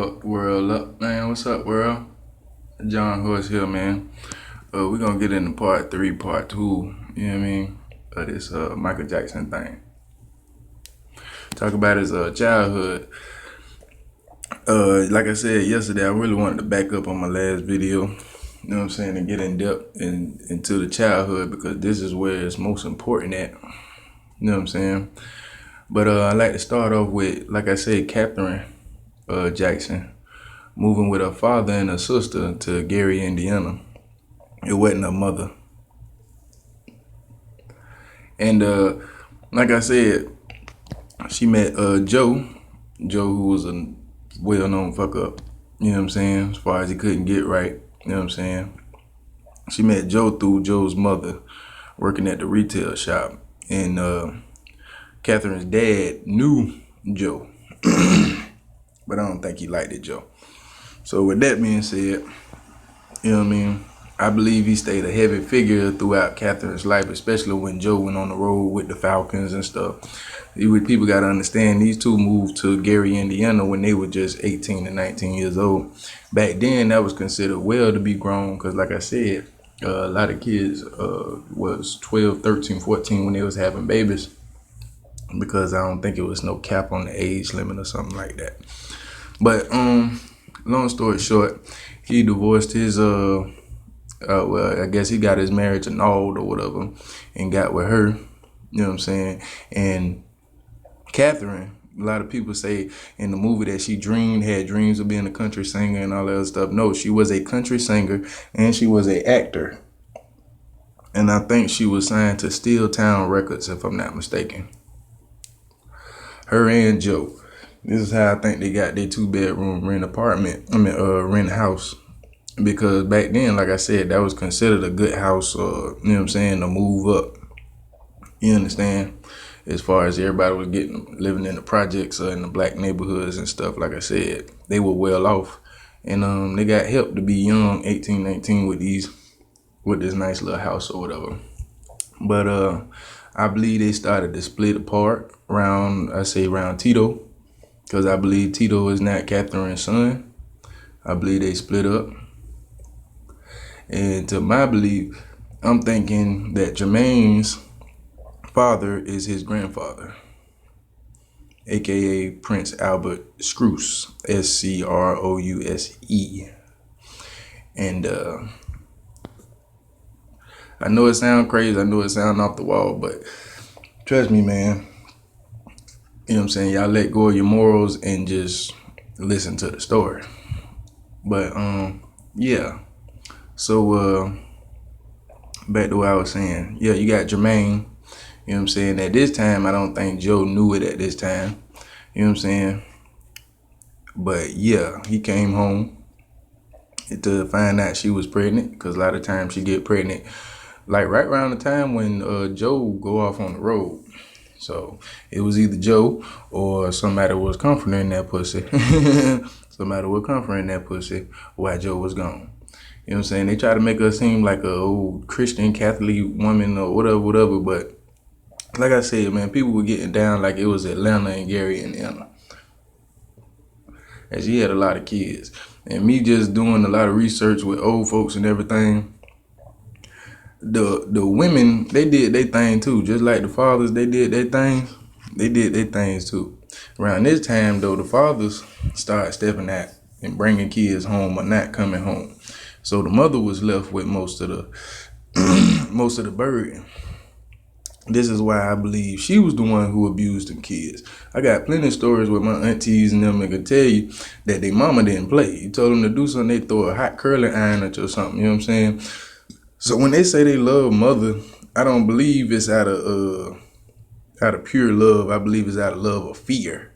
Fuck the world up, man. What's up, world? John Horse here, man. We're gonna get into part 3, part 2, you know what I mean, of this Michael Jackson thing. Talk about his childhood. Like I said yesterday, I really wanted to back up on my last video, you know what I'm saying, and get in depth into the childhood because this is where it's most important at, you know what I'm saying. But I like to start off with, like I said, Catherine Jackson moving with her father and her sister to Gary, Indiana. It wasn't her mother. And like I said, she met Joe, who was a well-known fuck up, you know what I'm saying, as far as he couldn't get right, you know what I'm saying. She met Joe through Joe's mother working at the retail shop. And Catherine's dad knew Joe, but I don't think he liked it, Joe. So with that being said, you know what I mean, I believe he stayed a heavy figure throughout Catherine's life, especially when Joe went on the road with the Falcons and stuff. People got to understand, these two moved to Gary, Indiana when they were just 18 and 19 years old. Back then, that was considered well to be grown because, like I said, a lot of kids was 12, 13, 14 when they was having babies because I don't think it was no cap on the age limit or something like that. But long story short, he divorced his well, I guess he got his marriage annulled or whatever and got with her, you know what I'm saying. And Catherine, a lot of people say in the movie that she had dreams of being a country singer and all that other stuff. No, she was a country singer and she was an actor. And I think she was signed to Steel Town Records, if I'm not mistaken. Her and Joe. This is how I think they got their 2-bedroom rent house. Because back then, like I said, that was considered a good house, you know what I'm saying, to move up. You understand? As far as everybody was living in the projects or in the black neighborhoods and stuff, like I said, they were well off. And they got help to be young, 18, 19 with this nice little house or whatever. But I believe they started to split apart around Tito. Because I believe Tito is not Catherine's son. I believe they split up. And to my belief, I'm thinking that Jermaine's father is his grandfather, a.k.a. Prince Albert Scrouse, Scrouse. And I know it sounds crazy. I know it sounds off the wall, but trust me, man. You know what I'm saying? Y'all let go of your morals and just listen to the story. But, yeah. So, back to what I was saying. Yeah, you got Jermaine. You know what I'm saying? At this time, I don't think Joe knew it at this time. You know what I'm saying? But, yeah, he came home to find out she was pregnant. Because a lot of times she get pregnant, like right around the time when Joe go off on the road. So it was either Joe or somebody was comforting that pussy. Somebody was comforting that pussy while Joe was gone. You know what I'm saying? They try to make her seem like a old Christian Catholic woman or whatever. But like I said, man, people were getting down like it was Atlanta and Gary, Indiana. And she had a lot of kids. And me just doing a lot of research with old folks and everything, the women, they did their thing too. Just like the fathers, they did their things. They did their things too. Around this time, though, the fathers started stepping out and bringing kids home or not coming home. So the mother was left with most of the burden. This is why I believe she was the one who abused them kids. I got plenty of stories with my aunties and them that could tell you that their mama didn't play. You told them to do something, they throw a hot curling iron at you or something. You know what I'm saying? So when they say they love mother, I don't believe it's out of pure love. I believe it's out of love or fear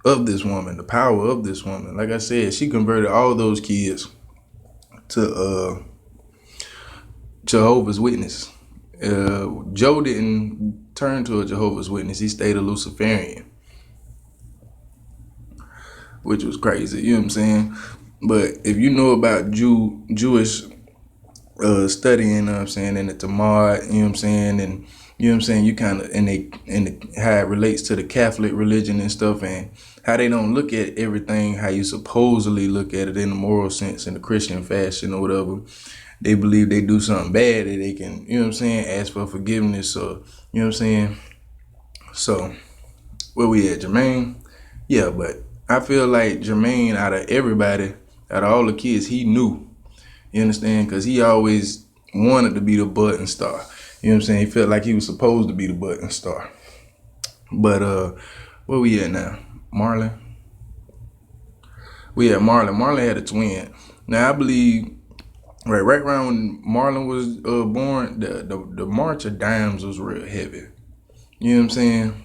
of this woman, the power of this woman. Like I said, she converted all those kids to Jehovah's Witness. Joe didn't turn to a Jehovah's Witness. He stayed a Luciferian, which was crazy. You know what I'm saying? But if you know about Jewish studying, you know what I'm saying, and the Tamar, you know what I'm saying, and You know what I'm saying? You kind of how it relates to the Catholic religion and stuff, and how they don't look at everything how you supposedly look at it in the moral sense, in the Christian fashion or whatever. They believe they do something bad that they can, you know what I'm saying, ask for forgiveness, or you know what I'm saying. So where we at, Jermaine? Yeah, but I feel like Jermaine, out of everybody, out of all the kids, he knew. You understand? Because he always wanted to be the button star. You know what I'm saying? He felt like he was supposed to be the button star. But where we at now? Marlon? We at Marlon. Marlon had a twin. Now I believe right around when Marlon was born, the March of Dimes was real heavy. You know what I'm saying?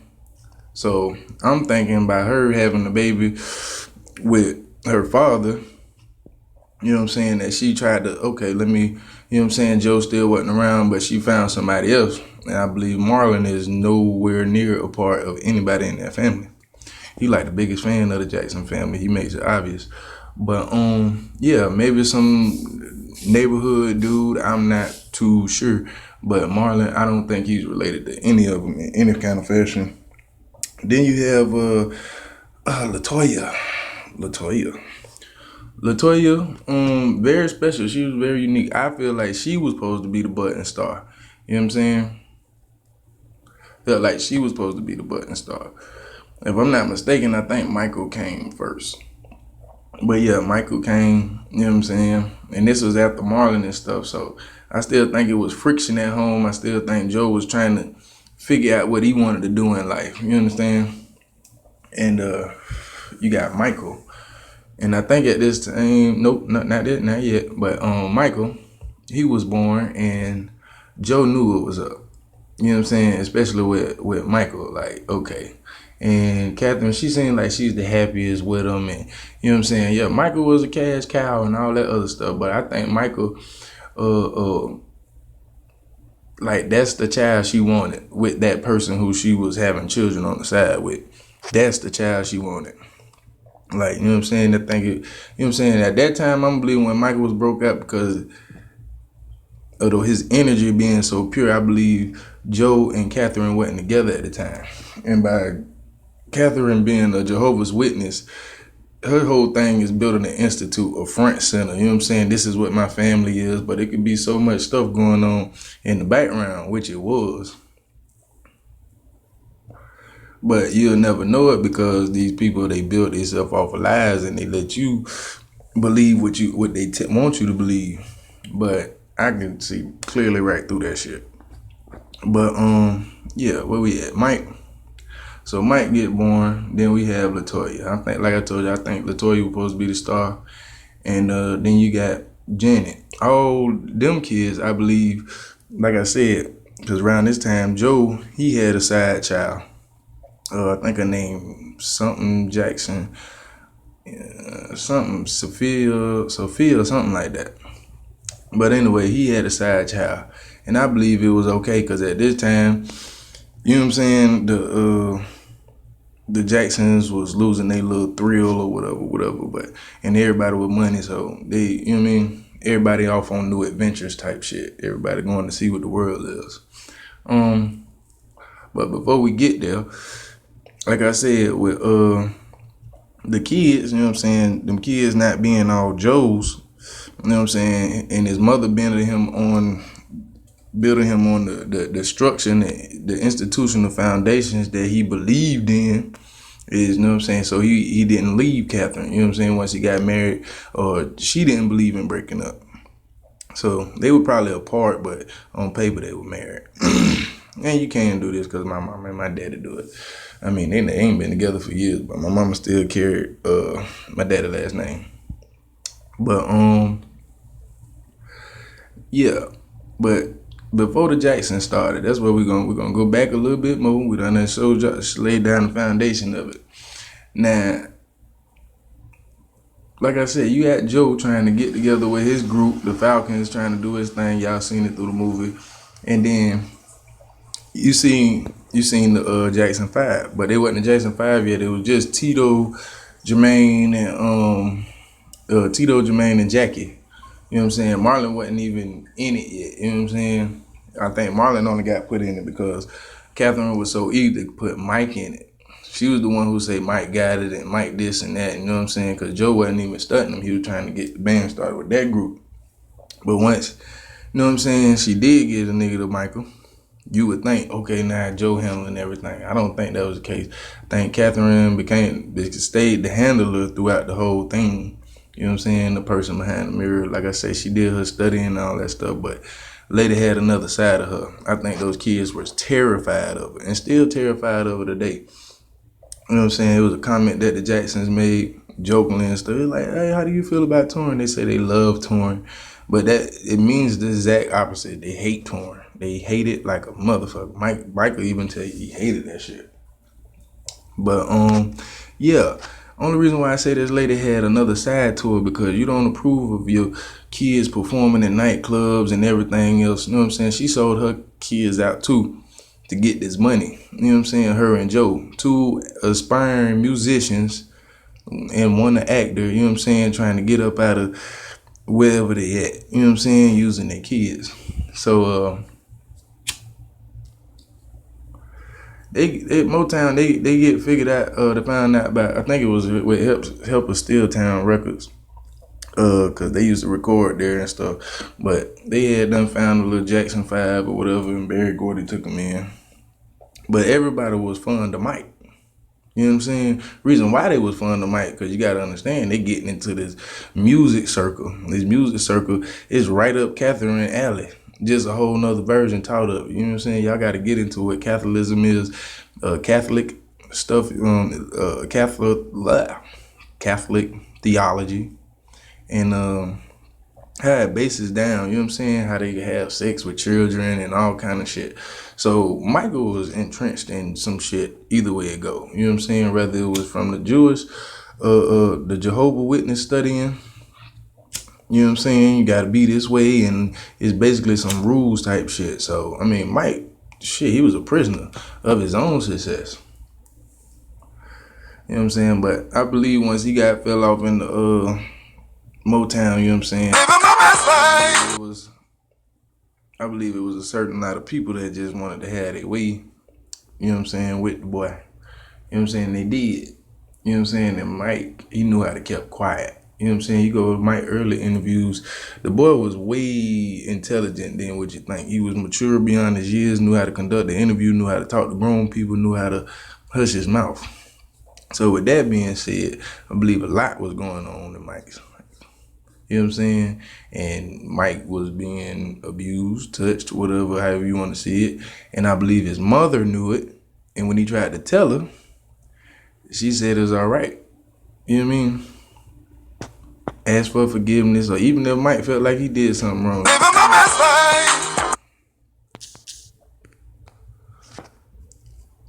So I'm thinking about her having a baby with her father. You know what I'm saying? That she tried to, okay, let me, you know what I'm saying? Joe still wasn't around, but she found somebody else. And I believe Marlon is nowhere near a part of anybody in that family. He like the biggest fan of the Jackson family. He makes it obvious. But yeah, maybe some neighborhood dude. I'm not too sure. But Marlon, I don't think he's related to any of them in any kind of fashion. Then you have Latoya. Latoya, very special. She was very unique. I feel like she was supposed to be the button star. You know what I'm saying? Felt like she was supposed to be the button star. If I'm not mistaken, I think Michael came first. But yeah, Michael came, you know what I'm saying? And this was after Marlon and stuff. So I still think it was friction at home. I still think Joe was trying to figure out what he wanted to do in life. You understand? And you got Michael. And I think at this time, nope, not yet. But Michael, he was born, and Joe knew it was up. You know what I'm saying? Especially with Michael, like, okay. And Catherine, she seemed like she's the happiest with him, and you know what I'm saying? Yeah, Michael was a cash cow and all that other stuff, but I think Michael, like, that's the child she wanted with that person who she was having children on the side with. That's the child she wanted. Like, you know what I'm saying? You know what I'm saying? At that time, I'm believing when Michael was broke up because of his energy being so pure, I believe Joe and Catherine wasn't together at the time. And by Catherine being a Jehovah's Witness, her whole thing is building an institute, a front center. You know what I'm saying? This is what my family is, but it could be so much stuff going on in the background, which it was. But you'll never know it because these people, they build themselves off of lies and they let you believe what they want you to believe. But I can see clearly right through that shit. But yeah, where we at? Mike. So Mike get born. Then we have Latoya. I think, like I told you, I think Latoya was supposed to be the star. And then you got Janet. All them kids, I believe, like I said, because around this time, Joe, he had a side child. I think her name something Jackson, something Sophia, something like that. But anyway, he had a side child, and I believe it was okay because at this time, you know what I'm saying, the Jacksons was losing their little thrill or whatever. But and everybody with money, so they, you know what I mean, everybody off on new adventures type shit. Everybody going to see what the world is. But before we get there, like I said, with the kids, you know what I'm saying, them kids not being all Joe's, you know what I'm saying, and his mother building him on the structure, the institutional foundations that he believed in, is, you know what I'm saying, so he didn't leave Catherine, you know what I'm saying, once he got married, or she didn't believe in breaking up. So they were probably apart, but on paper they were married. And you can't do this because my mom and my daddy do it. I mean, they ain't been together for years, but my mama still carried my daddy's last name. But yeah. But before the Jackson started, that's where we're gonna go back a little bit more. We done laid down the foundation of it. Now, like I said, you had Joe trying to get together with his group, the Falcons, trying to do his thing. Y'all seen it through the movie, and then you seen the Jackson 5, but they wasn't the Jackson 5 yet. It was just Tito, Jermaine, and Jackie. You know what I'm saying? Marlon wasn't even in it yet. You know what I'm saying? I think Marlon only got put in it because Catherine was so eager to put Mike in it. She was the one who said Mike got it and Mike this and that, you know what I'm saying? Because Joe wasn't even studying him. He was trying to get the band started with that group. But once, you know what I'm saying, she did get a nigga to Michael, you would think, okay, now Joe handling everything. I don't think that was the case. I think Catherine stayed the handler throughout the whole thing. You know what I'm saying? The person behind the mirror. Like I said, she did her studying and all that stuff, but lady had another side of her. I think those kids were terrified of her and still terrified of her today. You know what I'm saying? It was a comment that the Jacksons made jokingly and stuff. It was like, hey, how do you feel about touring? They say they love touring. But that it means the exact opposite. They hate touring. They hate it like a motherfucker. Mike will even tell you he hated that shit. But yeah. Only reason why I say this lady had another side to it because you don't approve of your kids performing in nightclubs and everything else. You know what I'm saying? She sold her kids out too to get this money. You know what I'm saying? Her and Joe, two aspiring musicians and one an actor, you know what I'm saying, trying to get up out of wherever they at, you know what I'm saying, using their kids. So Motown, they get figured out to find out about, I think it was with help of Steeltown Records, cause they used to record there and stuff. But they had done found a little Jackson 5 or whatever, and Barry Gordy took them in. But everybody was fond of Mike. You know what I'm saying? Reason why they was fun to Mike, because you got to understand, they getting into this music circle. This music circle is right up Catherine alley. Just a whole nother version taught up. You know what I'm saying? Y'all got to get into what Catholicism is, Catholic stuff, Catholic theology, and how it bases down, you know what I'm saying? How they have sex with children and all kind of shit. So Michael was entrenched in some shit either way it go. You know what I'm saying? Whether it was from the Jewish, the Jehovah Witness studying, you know what I'm saying? You gotta be this way, and it's basically some rules type shit. So, I mean, Mike, shit, he was a prisoner of his own success. You know what I'm saying? But I believe once he fell off in the Motown, you know what I'm saying? I believe it was a certain lot of people that just wanted to have their way, you know what I'm saying, with the boy. You know what I'm saying? They did. You know what I'm saying? And Mike, he knew how to keep quiet. You know what I'm saying? You go with Mike early interviews, the boy was way intelligent than what you think. He was mature beyond his years, knew how to conduct the interview, knew how to talk to grown people, knew how to hush his mouth. So with that being said, I believe a lot was going on in Mike's. You know what I'm saying? And Mike was being abused, touched, whatever, however you want to see it. And I believe his mother knew it. And when he tried to tell her, she said it was all right. You know what I mean? Ask for forgiveness, or even if Mike felt like he did something wrong.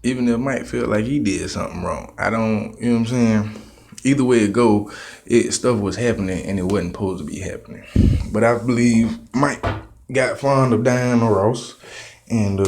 Even if Mike felt like he did something wrong. I don't, you know what I'm saying? Either way it go, stuff was happening and it wasn't supposed to be happening. But I believe Mike got fond of Diana Ross, and